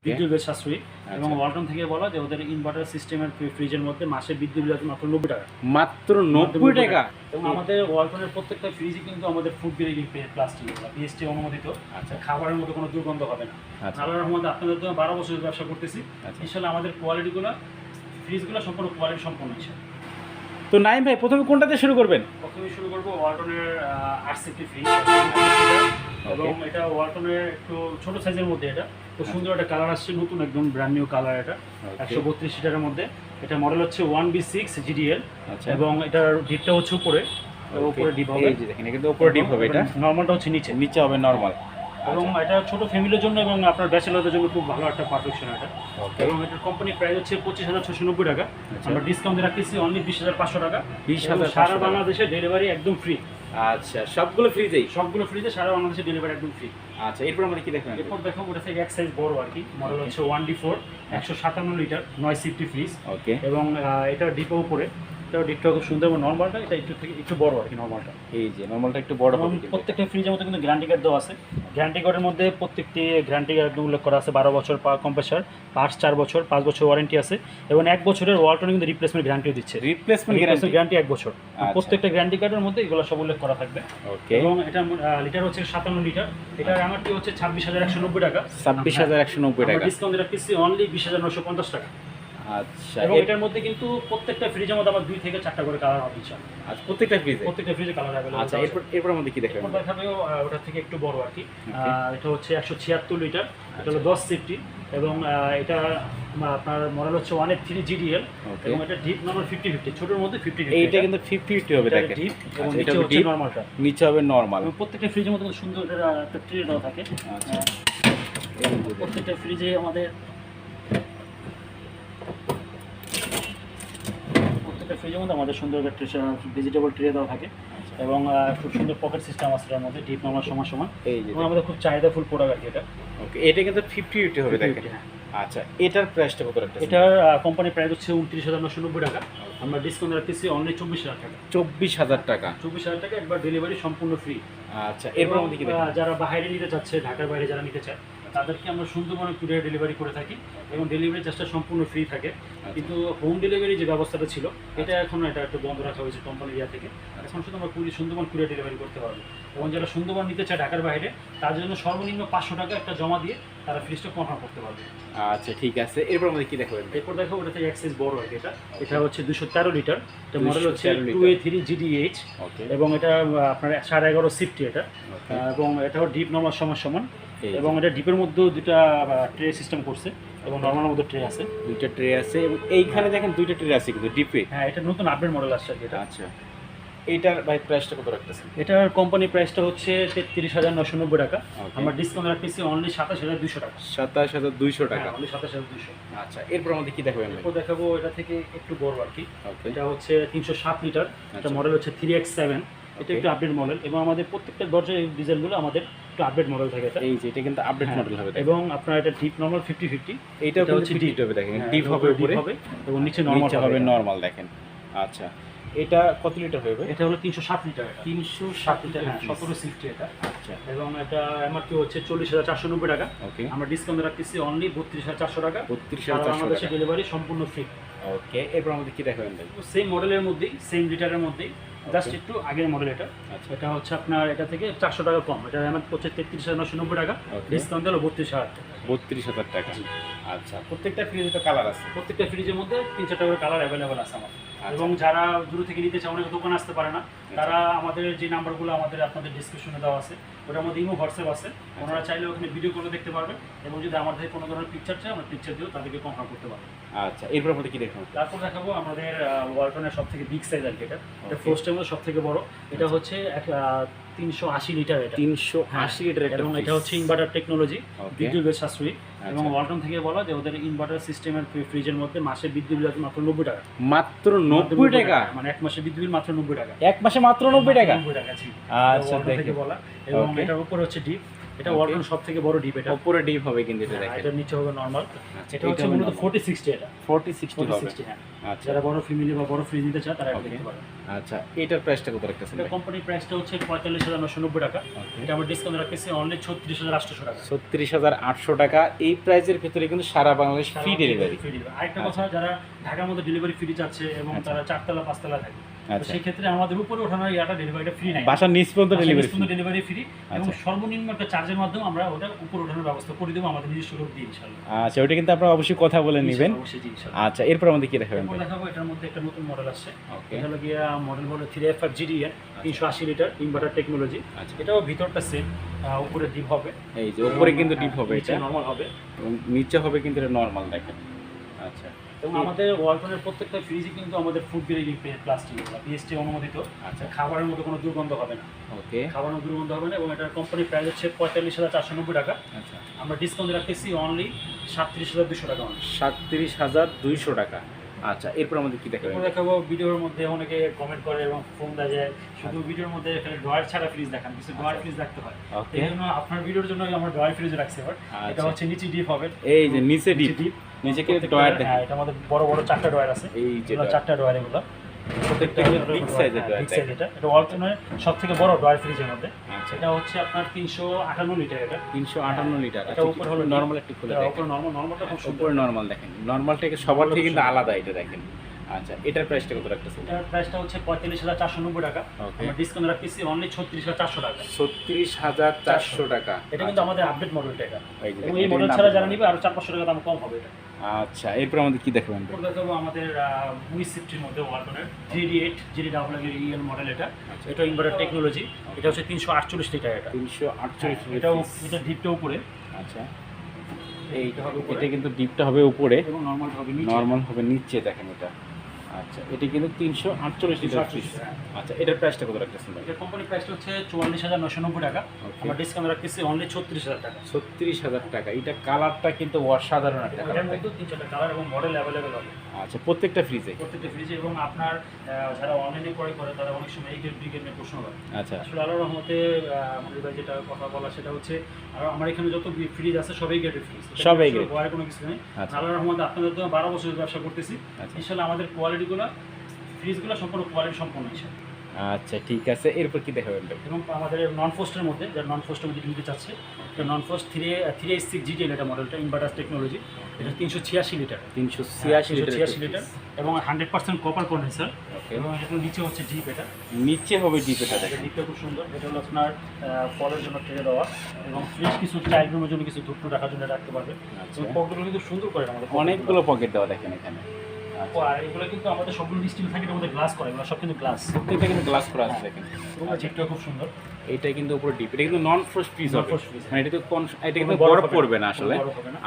বিদ্যুৎ বিল সাশ্রয়ী এবং ওয়ালটন থেকে বলা যে ওদের ইনভার্টার সিস্টেমের ফ্রিজের মধ্যে মাসে বিদ্যুৎ বিল মাত্র 90 টাকা। মাত্র 90 টাকা। এবং আমাদের ওয়ালটনের প্রত্যেকটা ফ্রিজই কিন্তু আমাদের ফুড গ্রেডিং প্লাস্টিক বিএসটি অনুমোদিত। আচ্ছা, খাবারের মধ্যে কোনো দুর্গন্ধ হবে না। আচ্ছা, আল্লাহর রহমতে আপনাদের তো 12 বছরের ব্যবসা করতেছি। ইনশাআল্লাহ আমাদের কোয়ালিটিগুলো ফ্রিজগুলো সম্পূর্ণ কোয়ালিটি সম্পন্ন ইনশাআল্লাহ। তো নাইম ভাই প্রথমে কোনটাতে শুরু করবেন? প্রথমে শুরু করবো ওয়ালটনের 8 ফ্রিজ এবং এটা ওয়ালটনের একটু ছোট সাইজের মধ্যে। এটা খুব সুন্দর একটা কালার আসছে, নতুন একদম ব্র্যান্ড নিউ কালার। এটা 132 লিটারের মধ্যে। এটা মডেল হচ্ছে 1B6 GDL এবং এটার ডিপটা হচ্ছে উপরে ডিপ হবে। এই যে দেখেন এটা উপরে ডিপ হবে, এটা নরমালটা হচ্ছে নিচে হবে নরমাল। এবং এটা ছোট ফ্যামিলির জন্য এবং আপনার ব্যাচেলরদের জন্য খুব ভালো একটা পারফেকশন এটা। এবং এটার কোম্পানি প্রাইস হচ্ছে 25,690 টাকা। আমরা ডিসকাউন্ট রাখতেছি অনলি 20,500 টাকা। 20,500 সারা বাংলাদেশে ডেলিভারি একদম ফ্রি। আচ্ছা, সবগুলো ফ্রিতে সারা বাংলাদেশে ডেলিভারি একদম ফ্রি। আচ্ছা, এরপর আমরা কি দেখবেন? এরপর দেখো ওটা থেকে এক সাইজ বড় আর কি, মডেল হচ্ছে 1D4 157 লিটার 9 সিফটি ফ্রিজ। ওকে, এবং এটা ডিপো উপরে, এটা ডিপটা খুব সুন্দর এবং নরমালটা এটা একটু বড় আর কি। নরমালটা এই যে নরমালটা একটু বড় হবে। প্রত্যেকটা ফ্রিজের মধ্যে কিন্তু গ্যারান্টি কার্ড দেওয়া আছে। গ্যারান্টি কার্ডের মধ্যে প্রত্যেকটি গ্যারান্টি কার্ড উল্লেখ করা আছে। 12 বছর কম্প্রেসার, পার্টস 4 বছর, 5 বছর ওয়ারেন্টি আছে এবং 1 বছরের ওয়ালটন কিন্তু রিপ্লেসমেন্ট গ্যারান্টিও দিচ্ছে। রিপ্লেসমেন্ট গ্যারান্টি 1 বছর। প্রত্যেকটা গ্যারান্টি কার্ডের মধ্যে এগুলো সব উল্লেখ করা থাকবে। ওকে, এবং এটা লিটার হচ্ছে 57 লিটার। এটার এমআরপি হচ্ছে 26,190 টাকা। 26,190 টাকা। ডিসকাউন্ট রাখতেছি অনলি 20,950 টাকা। আচ্ছা, এবং এটার মধ্যে কিন্তু প্রত্যেকটা ফ্রিজের মধ্যে আবার 2 থেকে 4টা করে কালার হবে ইনশাআল্লাহ। আচ্ছা, প্রত্যেকটা ফ্রিজে কালার अवेलेबल। আচ্ছা, এরপর আমাদের কি দেখবেন? এরপর দেখাবো ওটা থেকে একটু বড় আর কি। এটা হচ্ছে 176 লিটার। এটা হলো 10 সিফটি এবং এটা আপনার মডেল হচ্ছে 183 GDL এবং এটা ডিপ নরমাল 50-50, ছোটর মধ্যে 50-50। এইটা কিন্তু 50-50 হবে দেখেন। ডিপ এবং নিচে হচ্ছে নরমালটা। নিচে হবে নরমাল। প্রত্যেকটা ফ্রিজের মধ্যে সুন্দর একটা ট্রে দেওয়া থাকে। আচ্ছা, প্রত্যেকটা ফ্রিজে আমাদের ফ্রিজের মধ্যে আমাদের সুন্দর একটা ভেজিটেবল ট্রে দেওয়া থাকে এবং খুব সুন্দর পকেট সিস্টেম আছে এর মধ্যে। ডিপ নরমাল সমান এই যে আমাদের খুব চাহিদা ফুল প্রোডাক্ট আর কি এটা। ওকে, এটা কিন্তু 50-50 হবে দেখেন। আচ্ছা, এটার প্রাইসটা কত রাখতেছেন? এটার কোম্পানি প্রাইস হচ্ছে 29,990 টাকা। আমরা ডিসকাউন্ট রাখতেছি অনলি 24,000 টাকা। 24,000 টাকা। 24,000 টাকা, একবার ডেলিভারি সম্পূর্ণ ফ্রি। আচ্ছা, এরপর আমাদের কি দেখবেন? যারা বাইরে নিতে চাচ্ছে, ঢাকার বাইরে যারা নিতে চায় তাদেরকে আমরা সুন্দরবনে কুরিয়ার ডেলিভারি করে থাকি এবং ডেলিভারি চার্জটা সম্পূর্ণ ফ্রি থাকে। কিন্তু হোম ডেলিভারি যে ব্যবস্থাটা ছিল এটা এখন একটু বন্ধ রাখা হয়েছে কোম্পানির ইয়া থেকে। এখন শুধু আমরা সুন্দরবন কুরিয়ার ডেলিভারি করতে পারবো এবং যারা সুন্দরবন নিতে চায় ঢাকার বাইরে তাদের জন্য সর্বনিম্ন 500 টাকা একটা জমা দিয়ে তারা ফ্রিজটা কনফার্ম করতে পারবে। আচ্ছা, ঠিক আছে, এরপর আমাদের কি দেখাবেন? এরপর দেখো ওটা থেকে এক সাইজ বড় আর কি। এটা হচ্ছে 213 লিটার। এটা মডেল হচ্ছে 2A3 GDH এবং এটা আপনার 11.5 সিফটি এটা এবং এটাও ডিপ নরমাল সমান এবং এটা ডিপের মধ্যে দুটা ট্রে সিস্টেম করছে এবং নরমালের মধ্যে ট্রে আছে। দুইটা ট্রে আছে এবং এইখানে দেখেন দুইটা ট্রে আছে কিন্তু ডিপে। হ্যাঁ, এটা নতুন আপডেট মডেল আসছে আর কি এটা। আচ্ছা, এইটার ভাই প্রাইসটা কত রাখতেছেন? এটার কোম্পানি প্রাইসটা হচ্ছে 33,990 টাকা। আমরা ডিসকাউন্ট রাখতেছি অনলি 27,200 টাকা। 27,200 টাকা, অনলি 27,200। আচ্ছা, এরপর আমাদের কি দেখাবেন? এরপর দেখাবো এটা থেকে একটু বড় আর কি। এটা হচ্ছে 307 লিটার। এটা মডেল হচ্ছে 3X7। এটা একটু আপডেট মডেল এবং আমাদের প্রত্যেকটা দরজার ডিজাইনগুলো আমাদের একটু আপডেট মডেল থাকে। এটা এই যে এটা কিন্তু আপডেট মডেল হবে এবং আপনার এটা ডিপ নরমাল 50-50। এইটা হচ্ছে ডিপ হবে দেখেন। ডিপ হবে উপরে এবং নিচে নরমাল হবে নরমাল দেখেন। আচ্ছা, এটা কত লিটার হবে? এটা হলো 307 লিটার। 307 লিটার, 17 সিফটি এটা। আচ্ছা, এবং এটা এমআরপি হচ্ছে 40,490 টাকা। ওকে, আমরা ডিসকাউন্ট রাখতেছি অনলি 32,400 টাকা। 32,400 বাংলাদেশে ডেলিভারি সম্পূর্ণ ফ্রি। ওকে, এরপর আমাদের কি দেখাবেন ভাই? সেম মডেলের মধ্যেই, সেম লিটারের মধ্যেই, জাস্ট একটু আগের মডেল এটা। আচ্ছা, এটা হচ্ছে আপনার এটা থেকে 400 টাকা কম। এটা এমআরপি হচ্ছে 33,990 টাকা। ডিসকাউন্ট হলো 32,000 টাকা। 32,000 টাকা। আচ্ছা, প্রত্যেকটা ফ্রিজে তো কালার আছে। প্রত্যেকটা ফ্রিজের মধ্যে 3-4টা করে কালার অ্যাভেলেবল আছে আমাদের। এবং যারা দূর থেকে নিতে চায়, অনেক দোকানে আসতে পারে না, তারা আমাদের যে নাম্বারগুলো আমাদের আপনাদের ডিসক্রিপশনে দেওয়া আছে ওটার মধ্যে ইমো হোয়াটসঅ্যাপ আছে। ওনারা চাইলে ওখানে ভিডিও করে দেখতে পারবেন এবং যদি আমাদের কোনো ধরনের পিকচার চাই আমরা পিকচার দিয়েও তাদেরকে কনফার্ম করতে পারবো। আচ্ছা, এরপর আমাদের কি দেখাবো? তারপর দেখাবো আমাদের ওয়ালটনের সব থেকে বিগ সাইজ আর কি। এটা ফোর্স্টের মধ্যে সব থেকে বড়। এটা হচ্ছে 380 লিটার। এটা 380 লিটার এবং এটা হচ্ছে ইনভার্টার টেকনোলজি, বিদ্যুৎ বিল সাশ্রয়ী এবং ওয়ালটন থেকে বলা যে ওদের ইনভার্টার সিস্টেমের ফ্রিজের মধ্যে মাসে বিদ্যুৎ বিল মাত্র 90 টাকা। মাত্র 90 টাকা, মানে এক মাসে বিদ্যুৎ বিল মাত্র 90 টাকা। এক মাসে মাত্র 90 টাকা। 90 টাকা জি। আচ্ছা, দেখে বলা এবং এটার উপর হচ্ছে ডিপ এটা ওয়ালটন সবথেকে বড় ডিপ, এটা উপরে ডিপ হবে কিন্তু এটা দেখেন, এটা নিচে হবে নরমাল। আচ্ছা এটা হচ্ছে মূলত 40-60, এটা 40-60 হবে। হ্যাঁ। আচ্ছা যারা বড় ফ্যামিলি বা বড় ফ্রিজ নিতে চায় তারা এটা নিতে পারে। আচ্ছা এটার প্রাইসটা কত রাখতেছেন? এটা কোম্পানির প্রাইসটা হচ্ছে 45,990 টাকা। এটা আমরা ডিসকাউন্ট রাখতেছি অনলি 36,800 টাকা। 36,800 টাকা। এই প্রাইসের ভিতরে কিন্তু সারা বাংলাদেশ ফ্রি ডেলিভারি। আরেকটা কথা, যারা ঢাকার মধ্যে ডেলিভারি ফ্রি চাচ্ছে এবং তারা 4তলা 5তলা থাকে, সেই ক্ষেত্রে আমাদের উপরে ওঠানোর ডেলিভারিটা ফ্রি নাই, বাসার নিচ পর্যন্ত ডেলিভারি ফ্রি এবং সর্বনিম্ন একটা চার্জের মাধ্যমে আমরা ওটা উপরে ওঠানোর ব্যবস্থা করে দেবো আমাদের নিজস্ব লোক দিয়ে ইনশাআল্লাহ। আচ্ছা ওটা কিন্তু আপনারা অবশ্যই কথা বলে নেবেন। আচ্ছা এরপর আমাদের কি দেখাবেন? দেখাবো এটার মধ্যে একটা নতুন মডেল আসছে, এটা হলো গিয়া মডেল বলে 3F5 GDN 380 litre inverter technology. এটাও ভিতরটা সেম, উপরে ডিপ হবে, এই যে উপরে কিন্তু ডিপ হবে, এটা নরমাল হবে এবং নিচে হবে কিন্তু এটা নরমাল দেখেন। আচ্ছা এবং আমাদের ওয়ালটনের প্রত্যেকটা ফ্রিজে কিন্তু আমাদের ফুড গ্রেডিং প্লাস্টিক বা পিএসটি অনুমোদিত। আচ্ছা খাবারের মধ্যে কোনো দুর্গন্ধ হবে না। ওকে, খাবারের দুর্গন্ধ হবে না এবং এটার কোম্পানির প্রাইস হচ্ছে 45,490 টাকা। আচ্ছা আমরা ডিসকাউন্ট রাখতেছি অনলি 37,200 টাকা। 37,200 টাকা। আচ্ছা এরপর আমাদের কি দেখাবো? দেখাবো ভিডিওর মধ্যে অনেকে কমেন্ট করে এবং ফোন দেয় যে শুধু ভিডিওর মধ্যে এখানে ড্রয়ার ছাড়া ফ্রিজ দেখান, কিছু ড্রয়ার ফ্রিজ রাখতে হয়। এই জন্য আপনার ভিডিওর জন্য আমরা ড্রয়ার ফ্রিজ রাখছি। এটা হচ্ছে নিচে ডিপ হবে, এই যে নিচে ডিপ, নিচে কি ড্রয়ার দেখেন। হ্যাঁ এটা আমাদের বড় বড় 4টা ড্রয়ার আছে, এই যে 4টা ড্রয়ার, এগুলো প্রত্যেকটা বিগ সাইজের ড্রয়ার। এটা ওয়ালটনের সবথেকে বড় ড্রয়ার ফ্রিজের মধ্যে। এটা হচ্ছে আপনার 358 লিটার, এটা 358 লিটার। এটা উপরে হলো নরমাল, একটু খুলে দেখেন, উপরে নরমাল, নরমালটা খুব উপরে নরমাল দেখেন, নরমালটা সবার থেকে কিন্তু আলাদা, এটা দেখেন। আচ্ছা এটার প্রাইসটা কত রাখতেছেন? এটার প্রাইসটা হচ্ছে 45,490 টাকা। আমরা ডিসকাউন্ট রাখতেছি অনলি 36,400 টাকা। 36,400 টাকা। এটা কিন্তু আমাদের আপডেট মডেলটা, এটা এবং এই মডেল ছাড়া যারা নিবে আরো 400-500 টাকা দাম কম হবে এটা। আচ্ছা এরপর আমাদের কি দেখাবেন? এরপর দেখাবো আমাদের মুইসিফটির মধ্যে ওয়ালটনের 3D8 GD মডেল। এটা এটা ইনভার্টার টেকনোলজি। এটা হচ্ছে 348 লিটার, এটা 348 লিটার। এটা ডিপটা উপরে। আচ্ছা এইটা হবে, এটা কিন্তু ডিপটা হবে উপরে এবং নরমাল হবে নিচে দেখেন এটা। আচ্ছা এটা কিন্তু 348 লিটার ফ্রিজ। আচ্ছা এটার প্রাইসটা কত রাখতেছেন? এটার কোম্পানির প্রাইসটা হচ্ছে 44,990 টাকা। আমরা ডিসকাউন্ট রাখতেছি অনলি 36,000 টাকা। 36,000 টাকা। এটা কালারটা কিন্তু অসাধারণ একটা কালার, এর মধ্যে 3-4টা কালার এবং মডেল अवेलेबल হবে। আচ্ছা প্রত্যেকটা ফ্রিজে এবং আপনার যারা অনলাইনে ক্রয় করে তারা অনেক সময় এই গ্রেড নিয়ে প্রশ্ন করে। আচ্ছা আসলে আল্লাহর রহমতে আমাদের ভাই যেটা কথা বলা সেটা হচ্ছে আর আমার এখানে যত ফ্রিজ আছে সবই গ্রেডের ফ্রিজ, সবই গ্রেড, আর কোনো কিছু নেই। আল্লাহর রহমতে আপনাদের তো 12 বছর ব্যবসা করতেছি, ইনশাআল্লাহ আমাদের কোয়ালিটিগুলো ফ্রিজগুলো সম্পূর্ণ কোয়ালিটি সম্পন্ন ইনশাআল্লাহ। আচ্ছা ঠিক আছে এরপর কি দেখাবেন? এবং আমাদের নন ফ্রস্টের মধ্যে, যারা নন ফ্রস্টের মধ্যে নিতে চাচ্ছে, এটা নন ফ্রস্ট 386 GTL এটা মডেলটা ইনভার্টার টেকনোলজি। এটা 386 লিটার, 386 লিটার এবং 100% কপার কন্ডেন্সার এবং এটা নিচে হচ্ছে ডিপ, এটা নিচে হবে ডিপ। এটা দেখেন ডিপটা খুব সুন্দর। এটা হলো আপনার ফলের জন্য ট্রে দেওয়া এবং ফ্রিজ কিছু চাইল্ড রুমের জন্য কিছু ধূপ রাখার জন্য রাখতে পারবে। পকেটগুলো কিন্তু সুন্দর করে আমাদের, অনেকগুলো পকেট দেওয়া দেখেন এখানে। আর এগুলো কিন্তু আমাদের সবগুলো স্টিল থাকে, এর মধ্যে গ্লাস করা, এগুলো সব কিন্তু গ্লাস, প্রত্যেকটা কিন্তু গ্লাস করা আছে দেখেন। এবং ডিপটা খুব সুন্দর। এইটা কিন্তু উপরে ডিপ, এটা কিন্তু নন ফ্রস্ট ফ্রিজ হবে, মানে এটা কিন্তু বরফ পড়বে না আসলে।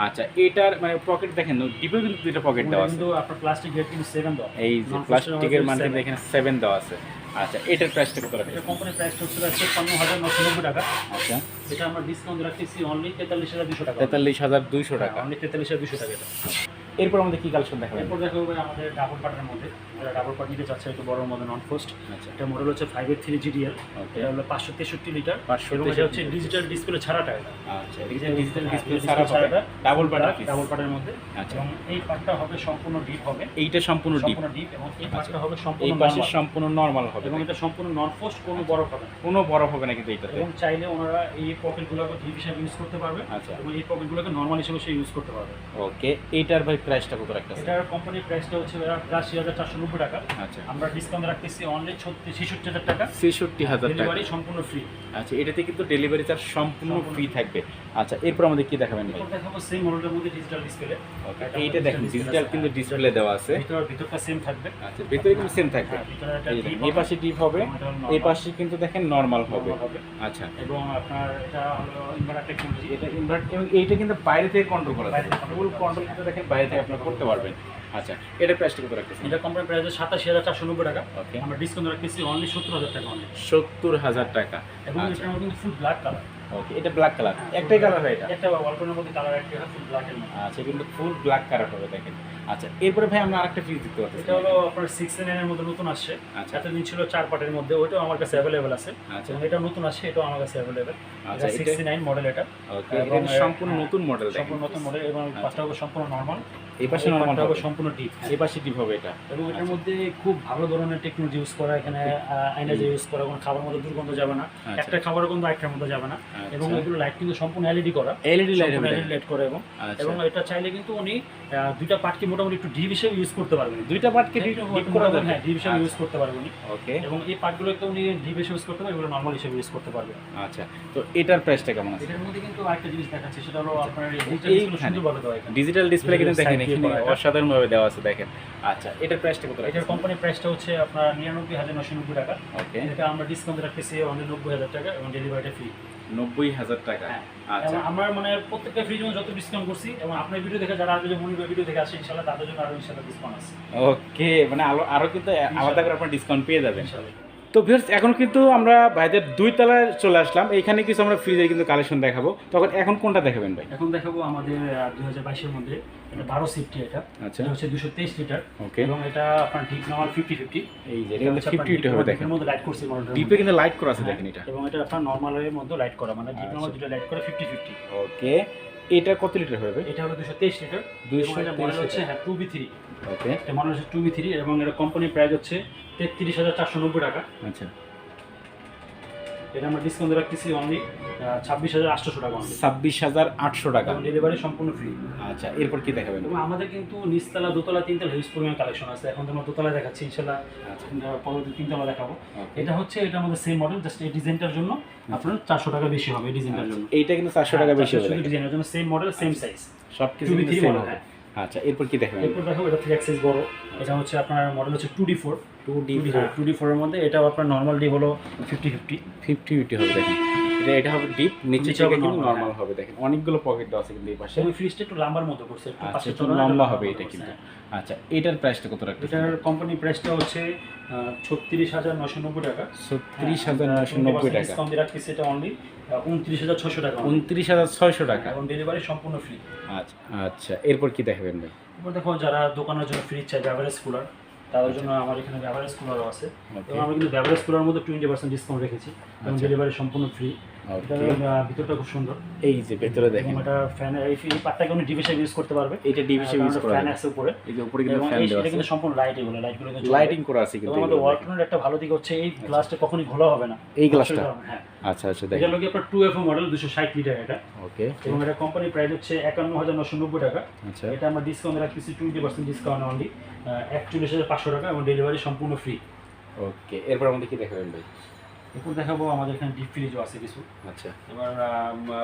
আচ্ছা এটার মানে পকেট দেখেন, ডিপেও কিন্তু দুটো পকেট দেওয়া আছে, কিন্তু আপনার প্লাস্টিক গ্রেড কিন্তু 7 দেওয়া, এই যে প্লাস্টিকের মানে দেখেন 7 দেওয়া আছে। আচ্ছা এটার প্রাইসটা কত রাখছেন? এটা কোম্পানির প্রাইসটা হচ্ছে 56,990 টাকা। আচ্ছা এটা আমরা ডিসকাউন্ট রাখতেছি অনলি 43,200 টাকা। 43,200 টাকা, অনলি 43,200 টাকা। এরপর আমাদের কি কালেকশন দেখাবো? এরপর দেখাবো আমাদের ডাবল পার্টের মধ্যে, যারা ডাবল পার্ট নিতে চাচ্ছে একটু বড় মধ্যে নন ফ্রস্ট। আচ্ছা এটা মডেল হচ্ছে 583 GDL। এটা হলো 563 লিটার, এবং এটা হচ্ছে ডিজিটাল ডিসপ্লে ছাড়াটা। এটা আচ্ছা ডিজিটাল ডিসপ্লে ছাড়াটা ডাবল পার্টের মধ্যে। আচ্ছা এবং এই পার্টটা হবে সম্পূর্ণ ডিপ হবে, এইটা সম্পূর্ণ ডিপ এবং এই পার্টটা হবে সম্পূর্ণ সম্পূর্ণ নরমাল হবে এবং এটা সম্পূর্ণ নন ফ্রস্ট, কোনো বরফ হবে না, কোনো বরফ হবে না কিন্তু এটাতে। এবং চাইলে ওনারা এই পকেটগুলোকে ডিপ হিসেবে ইউজ করতে পারবে। আচ্ছা এবং এই পকেটগুলোকে নরমাল হিসেবে সে ইউজ করতে পারবে। ওকে এইটার ভাই প্রাইসটা কত রাখতেছেন? এটার কোম্পানির প্রাইসটা হচ্ছে 83,490 টাকা। আচ্ছা আমরা ডিসকাউন্ট রাখতেছি অনলি 66,000 টাকা। 66,000 টাকা, ডেলিভারি সম্পূর্ণ ফ্রি। আচ্ছা এটাতে কিন্তু ডেলিভারি চার্জ সম্পূর্ণ ফ্রি থাকবে। আচ্ছা এরপর আমাদের কি দেখাবেন? এরপর দেখাবো সেম মডেলের মধ্যে ডিজিটাল ডিসপ্লে। ওকে এইটা দেখেন ডিজিটাল কিন্তু ডিসপ্লে দেওয়া আছে, ভিতরটা সেম থাকবে। আচ্ছা ভিতরে কিন্তু সেম থাকবে, এই পাশে ডিপ হবে, এই পাশে কিন্তু দেখেন নরমাল হবে। আচ্ছা এবং আপনার এটা হলো ইনভার্টার টেকনোলজি। এটা ইনভার্টার এবং এইটা কিন্তু বাইরে থেকে কন্ট্রোল করা যায়, ফুল কন্ট্রোল কিন্তু দেখেন বাইরে থেকে আপনি করতে পারবেন। আচ্ছা এটার প্রাইসটা কত রাখতেছেন? এটা কোম্পানির প্রাইস 87,490 টাকা। ওকে আমরা ডিসকাউন্ট রাখতেছি অনলি 70,000 টাকা। অনলি 70,000 টাকা। এবং এটা কিন্তু ফুল ব্ল্যাক কালার, ওকে, এটা ব্ল্যাক কালার, একটাই কালার হয় এটা? একটা ওয়ালটনের মধ্যে কালার একটা ফুল ব্ল্যাক এর মধ্যে। আচ্ছা, কিন্তু ফুল ব্ল্যাক কালার হবে দেখেন। আচ্ছা, এরপরে ভাই আমরা আরেকটা ফ্রিজ দেখতে পাচ্ছি, এটা হলো আপনার 6 এর মধ্যে নতুন আসছে। আচ্ছা, এতদিন ছিল 4 পার্টের মধ্যে, ওইটাও আমার কাছে অ্যাভেলেবেল আছে। আচ্ছা, এবং এটা নতুন আসছে, এটাও আমার কাছে অ্যাভেলেবেল। আচ্ছা, এটা 69 মডেল এটা। ওকে, এটা সম্পূর্ণ নতুন মডেল, সম্পূর্ণ নতুন মডেল এবং পাশটা হবে সম্পূর্ণ নরমাল। এই পাশে নরমাল হবে, সম্পূর্ণ ডিপ। এই পাশে ডিপ হবে এটা। এবং এটার মধ্যে খুব ভালো ধরনের টেকনোলজি ইউজ করা, এখানে এনার্জি ইউজ করা, কোনো খাবার মধ্যে দুর্গন্ধ যাবে না, একটা খাবারের গন্ধ আরেকটার মধ্যে যাবে না। এবং এগুলো লাইট কিন্তু সম্পূর্ণ এলইডি করা, এলইডি লাইট করে। এবং এটা চাইলে কিন্তু উনি দুইটা পার্টকে মোটামুটি একটু ডিপ হিসেবে ইউজ করতে পারবেন, দুইটা পার্টকে ডিপ করা যাবে, হ্যাঁ ডিপ হিসেবে ইউজ করতে পারবেন উনি। ওকে, এবং এই পার্টগুলোকে উনি ডিপ হিসেবে ইউজ করতে পারবেন, এগুলো নরমাল হিসেবে ইউজ করতে পারবেন। আচ্ছা, তো এটার প্রাইসটা কেমন আছে? এটার মধ্যে কিন্তু আরেকটা জিনিস দেখাচ্ছি, সেটা হলো আপনার এই সুন্দরভাবে দেওয়া, এখানে ডিজিটাল ডিসপ্লে কিন্তু দেখেন এখানে অসাধারণভাবে দেওয়া আছে দেখেন। আচ্ছা, এটার প্রাইসটা কত? এটার কোম্পানি প্রাইসটা হচ্ছে আপনার 99,990 টাকা। ওকে, এটা আমরা ডিসকাউন্ট রাখতেছি অনলি 90,000 টাকা এবং ডেলিভারিটা ফ্রি। 90,000 টাকা। আচ্ছা, আমরা মানে প্রত্যেকটা ফ্রিজ যত ডিসকাউন্ট করছি, এবং আপনার ভিডিও দেখে যারা আসবে, মনির ভিডিও দেখে আসে, ইনশাআল্লাহ তাদের জন্য আরো ইনশাআল্লাহ ডিসকাউন্ট আছে। ওকে, মানে আরো কিন্তু আলাদা করে আপনারা ডিসকাউন্ট পেয়ে যাবেন ইনশাআল্লাহ। তো ভিউয়ার্স, এখন কিন্তু আমরা ভাইদের 2 তলায় চলে আসলাম। এইখানে কিছু আমরা ফ্রিজের কিন্তু কালেকশন দেখাবো। তখন এখন কোনটা দেখাবেন ভাই? এখন দেখাবো আমাদের 2022 এর মধ্যে এটা 12 সিফটি। এটা আচ্ছা, এটা হচ্ছে 223 লিটার। ওকে, এবং এটা আপনার ডিপ নাম্বার 50-50। এই যে এটা 50-50 হবে দেখেন, এর মধ্যে লাইট করছি মডেলটা, ডিপে কিন্তু লাইট করা আছে দেখেন এটা। এবং এটা আপনার নরমাল এর মধ্যে লাইট করা, মানে ডিপ নাম্বার দুটো লাইট করা 50-50। ওকে, এটা কত লিটার হবে? এটা হলো 223 লিটার। 223 মডেল হচ্ছে হ্যাঁ 2B3। ওকে, এটা মডেল হচ্ছে 2B3 এবং এর কোম্পানি প্রাইস হচ্ছে 33,490 টাকা। আচ্ছা, এটা আমরা ডিসকাউন্ট রাখতেছি অনলি 26,800 টাকা। 26,800 টাকা, ডেলিভারি সম্পূর্ণ ফ্রি। আচ্ছা, এরপর কি দেখাবেন? এবং আমাদের কিন্তু নিচতলা, দোতলা, তিনতলা হিউজ পরিমাণ কালেকশন আছে। এখন তো আমরা দোতলা দেখাচ্ছি, ইনশাআল্লাহ পরবর্তী তিনতলা দেখাবো। এটা হচ্ছে এটা আমাদের সেম মডেল, জাস্ট এই ডিজাইনটার জন্য আপনার 400 টাকা বেশি হবে। এই ডিজাইনটার জন্য এইটা কিন্তু 400 টাকা বেশি হবে, ডিজাইনের জন্য সেম মডেল, সেম সাইজ, সবকিছু সেম হবে। আচ্ছা, এরপর কি দেখাবেন? এরপর দেখো এটা 3x সাইজ বড়। এটা হচ্ছে আপনার মডেল হচ্ছে 2D4। 2D4 এর মধ্যে এটাও আপনার নরমাল ডিপ হলো 50-50 হবে দেখেন। এটা হবে ডিপ, নিচে থেকে কিন্তু নরমাল হবে দেখেন। অনেকগুলো পকেট দেওয়া আছে কিন্তু এই পাশে। এবং ফ্রিজটা একটু লম্বার মতো করছে, একটু পাশে একটু লম্বা হবে এটা কিন্তু। আচ্ছা, এটার প্রাইসটা কত রাখতে? এটার কোম্পানি প্রাইসটা হচ্ছে 36,990 টাকা। 36,990 টাকা। ডিসকাউন্ট দিয়ে রাখতেছি এটা অনলি 29,600 টাকা। 29,600 টাকা এবং ডেলিভারি সম্পূর্ণ ফ্রি। আচ্ছা, আচ্ছা, এরপর কি দেখাবেন ভাই? এরপর দেখো যারা দোকানের জন্য ফ্রিজ চাই, বেভারেজ কুলার, তাদের জন্য আমার এখানে বেভারেজ কুলারও আছে। এবং আমি কিন্তু বেভারেজ কুলার মধ্যে 20% ডিসকাউন্ট রেখেছি এবং ডেলিভারি সম্পূর্ণ ফ্রি। ভিতরটা খুব সুন্দর, এই যে ভেতরে দেখেন, এটা ফ্যান, এই পার্টটাকে উনি ডিভিশন ইউজ করতে পারবে। এটা ডিভিশন ইউজ করা ফ্যান আছে উপরে, এই যে উপরে কিন্তু ফ্যান দেওয়া আছে, এটা কিন্তু সম্পূর্ণ লাইট, এগুলো লাইটগুলো কিন্তু লাইটিং করা আছে কিন্তু। আমাদের ওয়ালটনের একটা ভালো দিক হচ্ছে এই গ্লাসটা কখনোই ঘোলা হবে না, এই গ্লাসটা। হ্যাঁ, আচ্ছা, আচ্ছা, দেখেন এটা লোকে আপনার 2FO মডেল 260 লিটার এটা। ওকে, এবং এটা কোম্পানি প্রাইস হচ্ছে 51,990 টাকা। আচ্ছা, এটা আমরা ডিসকাউন্ট রাখতেছি 20% ডিসকাউন্ট অনলি 41,500 টাকা এবং ডেলিভারি সম্পূর্ণ ফ্রি। ওকে, এরপর আমাদের কি দেখাবেন ভাই? এরপর দেখাবো আমাদের এখানে ডিপ ফ্রিজও আছে কিছু। আচ্ছা, এবার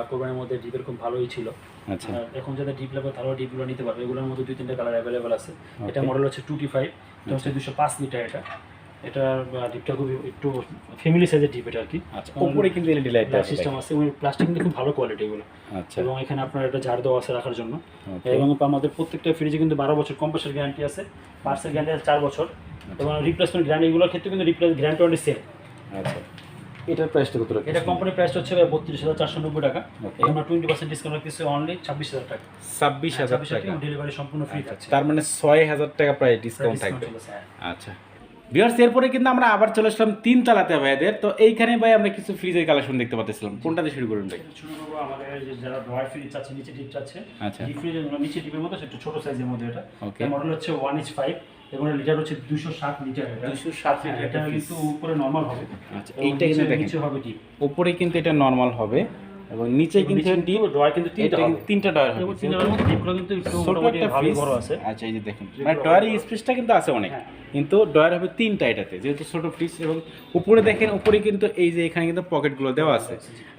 কোরবানির মধ্যে ডিপের খুব ভালোই ছিল। আচ্ছা, এখন যাদের ডিপ লাগবে তারাও ডিপগুলো নিতে পারবে। এগুলোর মধ্যে 2-3টা কালার অ্যাভেলেবেল আছে। এটা মডেল হচ্ছে 2T5, এটা হচ্ছে 205 লিটার। এটা ডিপটা খুব একটু ফ্যামিলি সাইজের ডিপ এটা আর কি। আচ্ছা, উপরে কিন্তু এলইডি লাইট সিস্টেম আছে এবং প্লাস্টিক কিন্তু খুব ভালো কোয়ালিটি এগুলো। আচ্ছা, এবং এখানে আপনার একটা ঝাড় দেওয়া আছে রাখার জন্য। এবং আমাদের প্রত্যেকটা ফ্রিজে কিন্তু 12 বছর কম্প্রেসার গ্যারান্টি আছে, পার্সেল গ্যারান্টি আছে 4 বছর। এবং রিপ্লেসমেন্ট গ্যারান্টি এগুলোর ক্ষেত্রে কিন্তু গ্যারান্টি অনলি সেম। আচ্ছা, এটার প্রাইসটা কত রাখছেন? এটা কোম্পানি প্রাইস হচ্ছে 32,490 টাকা। আমরা 20% ডিসকাউন্ট রাখতেছি অনলি 26,000 টাকা। 26,000 টাকা ডেলিভারি সম্পূর্ণ ফ্রি থাকছে। তার মানে 6,000 টাকা প্রাইস ডিসকাউন্ট থাকবে। আচ্ছা ভিউয়ার্স, এরপরে কিন্তু আমরা আবার চলে আসলাম 3 তলাতে ভাইদের। তো এইখানে ভাই আমরা কিছু ফ্রিজের কালেকশন দেখতে পাচ্ছিলাম, কোনটা দিয়ে শুরু করুন ভাই? শুরু করব আমাদের যারা ড্রয়ার ফ্রিজ আছে, নিচে ডিপ আছে। আচ্ছা, ডিপ ফ্রিজের নিচে ডিপের মধ্যে একটু ছোট সাইজের মধ্যে এটা। ওকে, মডেল হচ্ছে 1H5 এবং লিটার হচ্ছে 260 লিটার। এটা 260 লিটার। এটা কিন্তু উপরে নরমাল হবে। আচ্ছা, এইটা কিন্তু দেখেন নিচে হবে ডিপ, উপরে কিন্তু এটা নরমাল হবে এবং নিচে কিন্তু ডিপ। ড্রয়ার কিন্তু তিনটা ড্রয়ার হবে। এবং তিনটার মধ্যে ডিপগুলো কিন্তু একটু মোটামুটি ভালো বড় আছে। আচ্ছা, এই যে দেখেন, মানে ড্রয়ারের স্পেসটা কিন্তু আছে অনেক, কিন্তু ড্রয়ার হবে 3টা এটাতে, যেহেতু ছোট ফ্রিজ। এবং উপরে দেখেন, উপরে কিন্তু এই যে এখানে কিন্তু পকেটগুলো দেওয়া আছে।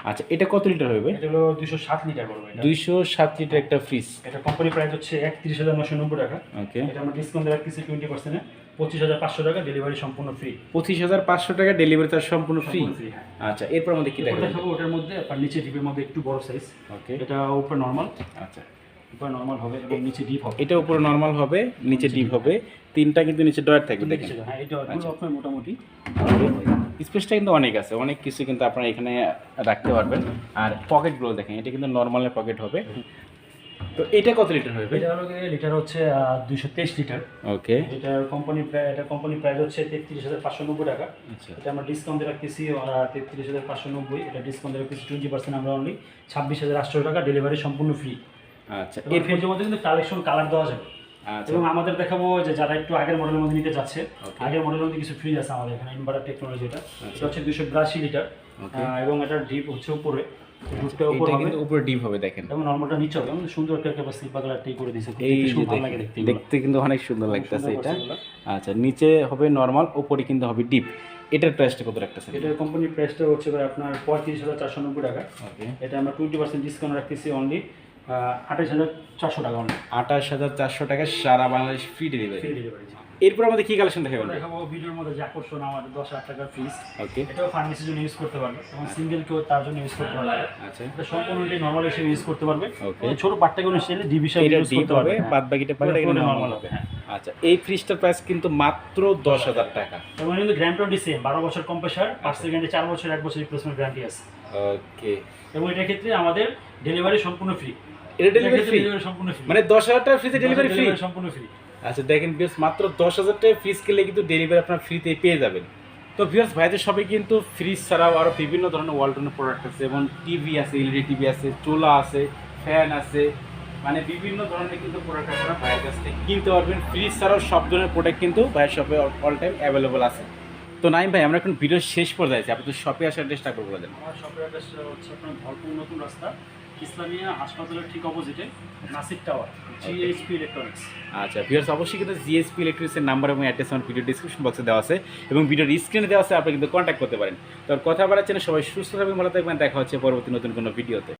আচ্ছা, এটা কত লিটার হবে? এটা হলো 260 লিটার বড়। এটা 260 লিটার একটা ফ্রিজ। এটা কোম্পানি প্রাইস হচ্ছে 31,990 টাকা। ওকে, এটা আমরা ডিসকাউন্ট রাখতেছি 20% 25,500 টাকা, ডেলিভারি সম্পূর্ণ ফ্রি। 25,500 টাকা, ডেলিভারি চার্জ সম্পূর্ণ ফ্রি। আচ্ছা, এরপর আমাদের কি দেখাবো? ওটার মধ্যে আপনার নিচে ডিপের মধ্যে একটু বড় সাইজ। ওকে, এটা উপরে নরমাল। আচ্ছা, উপরে নরমাল হবে এবং নিচে ডিপ হবে। এটা উপরে নরমাল হবে, নিচে ডিপ হবে। তিনটা কিন্তু নিচে ড্রয়ার থাকবে দেখেন। হ্যাঁ, এটা আপনার মোটামুটি স্পেসটা কিন্তু অনেক আছে, অনেক কিছু কিন্তু আপনারা এখানে রাখতে পারবেন। আর পকেটগুলো দেখেন, এটা কিন্তু নর্মালের পকেট হবে। তো এটা কত লিটার হবে? এটা হলো লিটার হচ্ছে 223 লিটার। ওকে, এটার কোম্পানি প্রাইস হচ্ছে 33,590 টাকা। আচ্ছা এটা আমরা ডিসকাউন্ট দিয়ে রাখতেছি 33,590। এটা ডিসকাউন্ট দিয়ে রাখতেছি 20%, আমরা অনলি 26,800 টাকা, ডেলিভারি সম্পূর্ণ ফ্রি। আচ্ছা, এর ফ্রিজের মধ্যে কিন্তু কালেকশন কালার দেওয়া যাবে। আচ্ছা, এবং আমাদের দেখাবো যে যারা একটু আগের মডেলের মধ্যে নিতে যাচ্ছে, আগের মডেলের মধ্যে কিছু ফ্রিজ আছে আমাদের এখানে, ইনভার্টার টেকনোলজি। এটা হচ্ছে 282 লিটার এবং এটার ডিপ হচ্ছে উপরে, ডিপটা উপরে হবে, কিন্তু উপরে ডিপ হবে দেখেন, এবং নরমালটা নিচে হবে। সুন্দর একটা স্লিপার কালারটাই করে দিয়েছে, এই খুব যে ভালো লাগে দেখতে। দেখতে কিন্তু অনেক সুন্দর লাগতেছে এটা। আচ্ছা, নিচে হবে নরমাল, উপরে কিন্তু হবে ডিপ। এটার প্রাইসটা কত রাখতেছেন? এটার কোম্পানির প্রাইসটা হচ্ছে ভাই আপনার 35,490 টাকা। ওকে, এটা আমরা 20% ডিসকাউন্ট রাখতেছি অনলি 28,400 টাকা। অনলি 28,400 টাকা, সারা Bangladesh free delivery. Free delivery. এরপর আমাদের কি কালেকশন দেখাবেন? দেখাবো ভিডিওর মধ্যে যে আকর্ষণ আমাদের 10,000 টাকার ফ্রিজ। ওকে, এটাও ফার্মেসির জন্য ইউজ করতে পারবে, এবং সিঙ্গেল কেউ তার জন্য ইউজ করতে পারবে। আচ্ছা, এটা সম্পূর্ণটি নরমাল হিসেবে ইউজ করতে পারবে। ওকে, ছোট পার্টটাকে অনুসারে ডিভিশন এটা ইউজ ডিপ করতে হবে, পারবে, বাদ বাকিটা পুরোটা কিন্তু নরমাল হবে। হ্যাঁ। আচ্ছা, এই ফ্রিজটার প্রাইস কিন্তু মাত্র 10,000 টাকা। এবং কিন্তু গ্যারান্টি সেম 12 বছর কম্প্রেসার, 5 সেকেন্ডে 4 বছর, 1 বছর রিপ্লেসমেন্ট গ্যারান্টি আছে। ওকে, এবং এটার ক্ষেত্রে আমাদের ডেলিভারি সম্পূর্ণ ফ্রি। এটা ডেলিভারি ফ্রি, সম্পূর্ণ ফ্রি, মানে 10,000 টাকা ফ্রিতে ডেলিভারি ফ্রি, সম্পূর্ণ ফ্রি। আচ্ছা দেখেন ভিউয়ার্স, মাত্র 10,000 টাকা ফ্রিজ কিনলে কিন্তু ডেলিভারি আপনার ফ্রিতে পেয়ে যাবেন। তো ভিউয়ার্স, ভাইদের সবাই কিন্তু ফ্রিজ ছাড়াও আরও বিভিন্ন ধরনের ওয়ালটনের প্রোডাক্ট আছে, এবং টিভি আছে, এলইডি টিভি আছে, চুলা আছে, ফ্যান আছে, মানে বিভিন্ন ধরনের কিন্তু প্রোডাক্ট আপনারা ভাইয়ের কাছ থেকে কিনতে পারবেন। ফ্রিজ ছাড়াও সব ধরনের প্রোডাক্ট কিন্তু ভাইয়ের শপে অল টাইম অ্যাভেলেবল আছে। তো নাইম ভাই, আমরা এখন ভিডিওর শেষ পর্যায়ে আছি, আপনি তো শপে আসার অ্যাড্রেসটা করে বলে দেন। আমার শপের অ্যাড্রেসটা হচ্ছে আপনার ভরপুর নতুন রাস্তা, ইসলামিয়া হাসপাতালের ঠিক অপোজিটে, নাসিক টাওয়ার, জিএসপি ইলেকট্রনিক্স। আচ্ছা ভিউয়ার্স, অবশ্যই কিন্তু জিএসপি ইলেকট্রনিক্সের নাম্বার এবং অ্যাড্রেস আমার ভিডিও ডিসক্রিপশন বক্সে দেওয়া আছে, এবং ভিডিওর স্ক্রিনে দেওয়া আছে, আপনি কিন্তু কন্ট্যাক্ট করতে পারেন। তো কথা বাড়াচ্ছেন, সবাই সুস্থ থাকবেন, ভালো থাকবেন, দেখা হচ্ছে পরবর্তী নতুন কোনো ভিডিওতে।